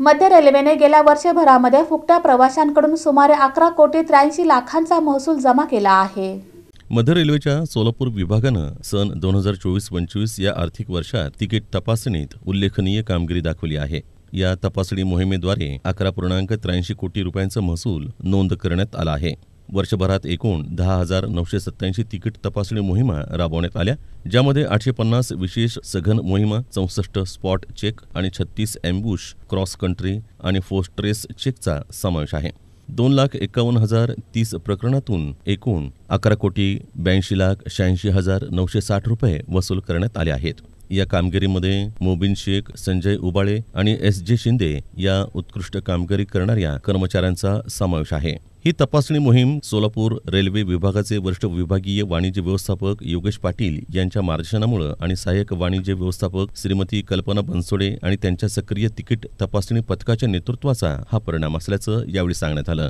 मध्य रेल्वेने गेल्या वर्षभरामध्ये फुकट्या प्रवाशांकडून सुमारे 11,83,00,000 महसूल जमा केला आहे। मध्य रेल्वेच्या सोलापूर विभागानं सन 2024-25 या आर्थिक वर्षात तिकीट तपासणीत उल्लेखनीय कामगिरी दाखवली आहे। या तपासणी मोहिमेद्वारे 11.83 कोटी रुपयांचा महसूल नोंद करण्यात आला आहे। वर्षभरात एकूण 10,987 तिकीट तपासणी मोहिमा राबवण्यात आल्या, ज्यामध्ये 850 विशेष सघन मोहिमा, 64 स्पॉट चेक आणि 36 एम्बुश, क्रॉस कंट्री आणि फोर्स ट्रेस चेकचा समावेश आहे। 2,51,030 प्रकरणातून एकूण 11,82,86,960 रुपये वसूल करण्यात आले आहेत। या कामगिरीमध्ये मोबिन शेख, संजय उबाळे आणि SJ शिंदे या उत्कृष्ट कामगिरी करणाऱ्या कर्मचाऱ्यांचा समावेश आहे। ही तपासणी मोहीम सोलापूर रेल्वे विभागाचे वरिष्ठ विभागीय वाणिज्य व्यवस्थापक योगेश पाटील यांच्या मार्गदर्शनामुळे आणि सहाय्यक वाणिज्य व्यवस्थापक श्रीमती कल्पना बनसोडे आणि त्यांच्या सक्रिय तिकीट तपासणी पथकाच्या नेतृत्वाचा हा परिणाम असल्याचं यावेळी सांगण्यात आलं।